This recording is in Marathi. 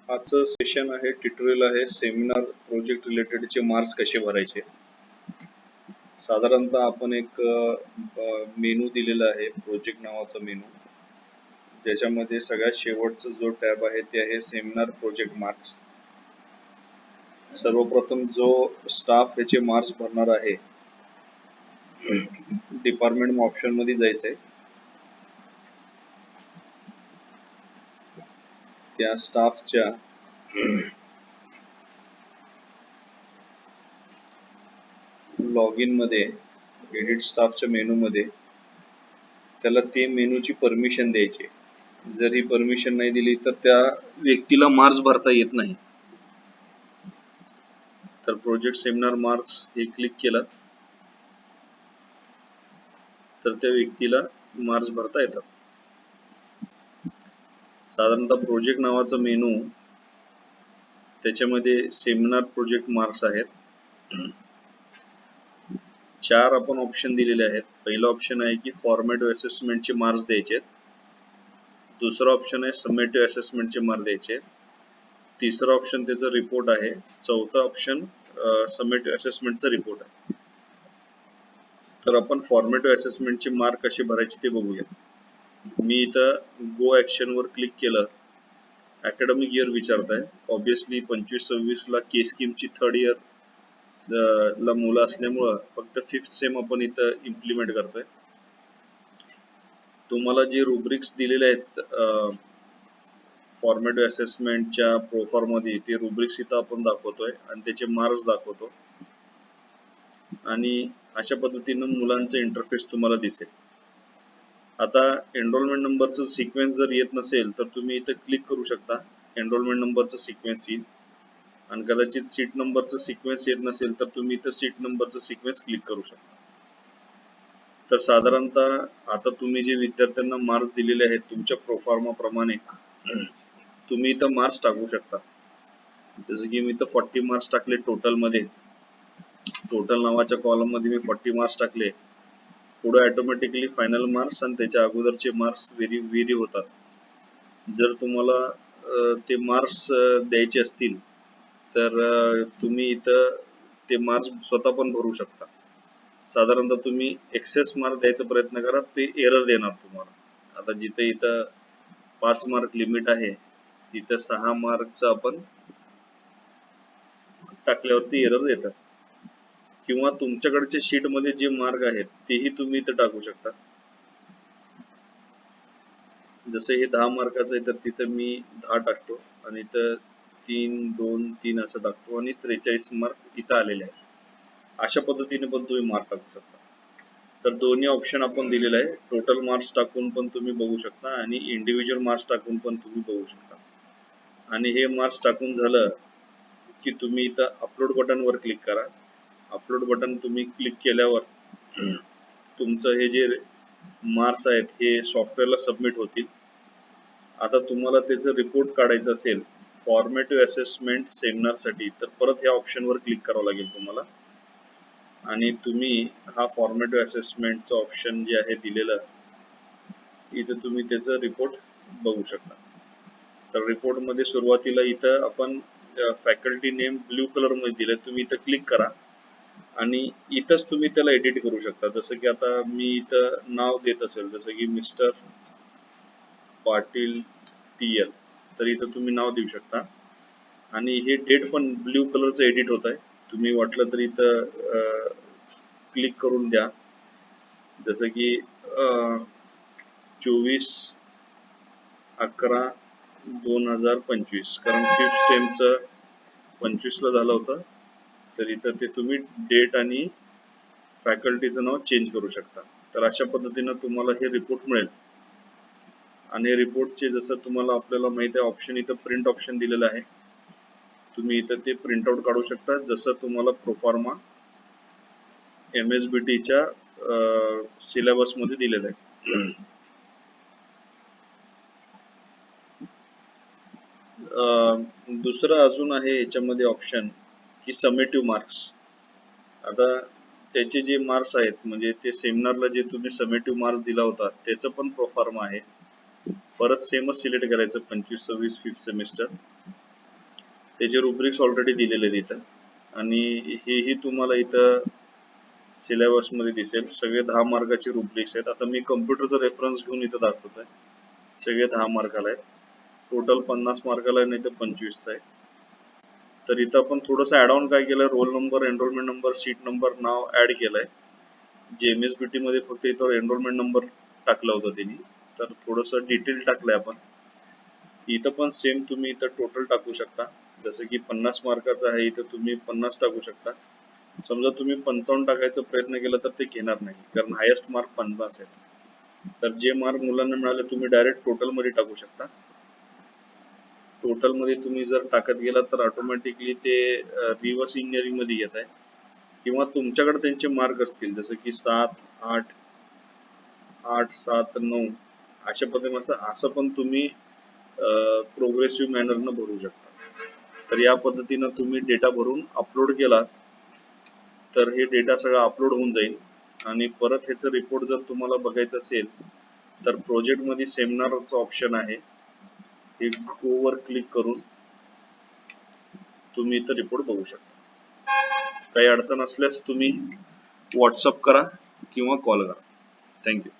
आजचं सेशन आहे, ट्युटोरियल आहे, सेमिनार प्रोजेक्ट रिलेटेडचे मार्क्स कसे भरायचे. साधारणतः आपण एक मेनू दिलेला आहे, प्रोजेक्ट नावाचा मेनू, ज्याच्यामध्ये सगळ्यात शेवटचा जो टॅब आहे ते आहे सेमिनार प्रोजेक्ट मार्क्स. सर्वप्रथम जो स्टाफ ह्याचे मार्क्स भरणार आहे, डिपार्टमेंट ऑप्शन मध्ये जायचंय. त्या स्टाफच्या लॉग इन मध्ये एडिट स्टाफच्या मेनू मध्ये त्याला ते मेनूची परमिशन द्यायची. जर ही परमिशन नाही दिली तर त्या व्यक्तीला मार्क्स भरता येत नाही. तर प्रोजेक्ट सेमिनार मार्क्स हे क्लिक केलं तर त्या व्यक्तीला मार्क्स भरता येतात. साधारणतः प्रोजेक्ट नावाचा मेनू, त्याच्यामध्ये सेमिनार प्रोजेक्ट मार्क्स आहेत. 4 आपण ऑप्शन दिलेले आहेत. पहिला ऑप्शन आहे की फॉर्मेटिव्ह असेसमेंटचे मार्क्स द्यायचे. दुसरा ऑप्शन आहे समेटिव्ह असेसमेंटचे मार्क्स द्यायचे. तिसरा ऑप्शन त्याचा रिपोर्ट आहे. चौथा ऑप्शन समेटिव्ह असेसमेंटचा रिपोर्ट आहे. तर आपण फॉर्मेटिव्ह असेसमेंटचे मार्क कसे भरायचे ते बघूया. मी इथं गो ऍक्शन वर क्लिक केलं. अकॅडमिक इयर विचारताय. ऑब्विसली 25-26 ला के स्कीमची थर्ड इयर ला मुलं असल्यामुळं फक्त 5th सेम आपण इथं इम्प्लिमेंट करतोय. तुम्हाला जे रुब्रिक्स दिलेले आहेत फॉर्मेटिव्ह असेसमेंटच्या प्रोफार मध्ये, ते रुब्रिक्स इथं आपण दाखवतोय आणि त्याचे मार्क्स दाखवतो. आणि अशा पद्धतीनं मुलांचं इंटरफेस तुम्हाला दिसेल. आता एनरोलमेंट नंबरचं सिक्वेन्स जर येत नसेल तर तुम्ही इथं क्लिक करू शकता. एनरोलमेंट नंबरचं सिक्वेन्स येईल. आणि कदाचित सीट नंबरचं सिक्वेन्स येत नसेल तर तुम्ही इथं सीट नंबरचं सिक्वेन्स क्लिक करू शकता. तर साधारणतः आता तुम्ही जे विद्यार्थ्यांना मार्क्स दिलेले आहेत तुमच्या प्रोफॉर्मा प्रमाणे तुम्ही इथं मार्क्स टाकू शकता. जसं की मी इथं 40 मार्क्स टाकले टोटल मध्ये. टोटल नावाच्या कॉलम मध्ये मी 40 मार्क्स टाकले. पुढे ऑटोमॅटिकली फायनल मार्क्स आणि त्याच्या अगोदरचे मार्क्स व्हेरी होतात. जर तुम्हाला ते मार्क्स द्यायचे असतील तर तुम्ही इथं ते मार्क्स स्वतः पण भरू शकता. साधारणतः तुम्ही एक्सेस मार्क द्यायचा प्रयत्न करा, ते एरर देणार तुम्हाला. आता जिथे इथं 5 मार्क लिमिट आहे तिथं 6 मार्कचं आपण टाकल्यावरती एरर देतात. किंवा तुमच्याकडच्या शीट मध्ये जे मार्क आहेत तेही तुम्ही इथं टाकू शकता. जसं हे 10 मार्काचं आहे तर तिथं मी 10 टाकतो आणि इथं 3, 2, 3 असं टाकतो आणि 43 मार्क इथं आलेले आहेत. अशा पद्धतीने पण तुम्ही मार्क टाकू शकता. तर दोन्ही ऑप्शन आपण दिलेलं आहे. टोटल मार्क्स टाकून पण तुम्ही बघू शकता आणि इंडिव्हिज्युअल मार्क्स टाकून पण तुम्ही बघू शकता. आणि हे मार्क्स टाकून झालं की तुम्ही इथं अपलोड बटन वर क्लिक करा. अपलोड बटन तुम्ही क्लिक केल्यावर तुमचं हे जे मार्क्स आहेत हे सॉफ्टवेअरला सबमिट होतील. आता तुम्हाला त्याचं रिपोर्ट काढायचं असेल फॉर्मेटिव्ह असेसमेंट सेमिनारसाठी तर परत ह्या ऑप्शनवर क्लिक करावं लागेल तुम्हाला. आणि तुम्ही हा फॉर्मेटिव्ह असेसमेंटचं ऑप्शन जे आहे दिलेलं इथं तुम्ही त्याचं रिपोर्ट बघू शकता. तर रिपोर्ट मध्ये सुरुवातीला इथं आपण फॅकल्टी नेम ब्ल्यू कलर मध्ये दिलंय. तुम्ही इथं क्लिक करा आणि इथंच तुम्ही त्याला एडिट करू शकता. जसं की आता मी इथं नाव देत असेल जसं की मिस्टर पाटील TL, तर इथं तुम्ही नाव देऊ शकता. आणि हे डेट पण ब्ल्यू कलरचं एडिट होत आहे. तुम्ही वाटलं तर इथं क्लिक करून द्या. जसं की 24/11/2025, कारण 5th सेमचं 25 ला झालं होतं. तर इथं ते तुम्ही डेट आणि फॅकल्टीचं नाव चेंज करू शकता. तर अशा पद्धतीनं तुम्हाला हे रिपोर्ट मिळेल. आणि रिपोर्टचे जसं तुम्हाला आपल्याला माहिती आहे ऑप्शन इथं प्रिंट ऑप्शन दिलेलं आहे. तुम्ही इथं ते प्रिंट आउट काढू शकता जसं तुम्हाला प्रोफॉर्मा MSBTच्या सिलेबस मध्ये दिलेलं आहे. दुसरं अजून आहे याच्यामध्ये ऑप्शन की समेटिव्ह मार्क्स. आता त्याचे जे मार्क्स आहेत म्हणजे ते सेमिनारला जे तुम्ही समेटिव्ह मार्क्स दिला होता त्याचं पण प्रोफॉर्मा आहे. परत सेमच सिलेक्ट करायचं 25-26 5th सेमिस्टर त्याचे रुब्रिक्स ऑलरेडी दिलेले आहेत इथं, आणि हेही तुम्हाला इथं सिलेबस मध्ये दिसेल. सगळे 10 मार्काचे रुब्रिक्स आहेत. आता मी कम्प्युटरचा रेफरन्स घेऊन इथं दाखवतोय. सगळे 10 मार्काला आहेत. टोटल 50 मार्काला आहे, नाही तर 25चा आहे. तर इथं आपण थोडंसं ऍड ऑन काय केलंय, roll number, enrollment number, seat number, नाव ऍड केलंय. जे MSBT मध्ये फक्त इथं एनरोलमेंट नंबर टाकला होता त्यांनी, तर थोडंसं डिटेल टाकलंय आपण. इथं पण सेम तुम्ही इथं टोटल टाकू शकता. जसं की 50 मार्काचं आहे, इथं तुम्ही 50 टाकू शकता. समजा तुम्ही 55 टाकायचा प्रयत्न केला तर ते घेणार नाही, कारण हायेस्ट मार्क 50 आहेत. तर जे मार्क मुलांना मिळाले तुम्ही डायरेक्ट टोटल मध्ये टाकू शकता. टोटल मध्ये तुम्ही जर टाकत गेला तर ऑटोमॅटिकली ते रिव्हर्स इंजिनिअरिंग मध्ये येत आहे. किंवा तुमच्याकडे त्यांचे मार्क असतील, जसं की 7, 8, 7, 9 अशा पद्धतीने असं पण तुम्ही प्रोग्रेसिव्ह मॅनरनं भरू शकता. तर या पद्धतीनं तुम्ही डेटा भरून अपलोड केला तर हे डेटा सगळा अपलोड होऊन जाईल. आणि परत ह्याचं रिपोर्ट जर तुम्हाला बघायचं असेल तर प्रोजेक्ट मध्ये सेमिनारचं ऑप्शन आहे, हे गो वर क्लिक करून तुम्ही इथं रिपोर्ट बघू शकता. काही अडचण असल्यास तुम्ही व्हॉट्सअप करा किंवा कॉल करा. थँक्यू.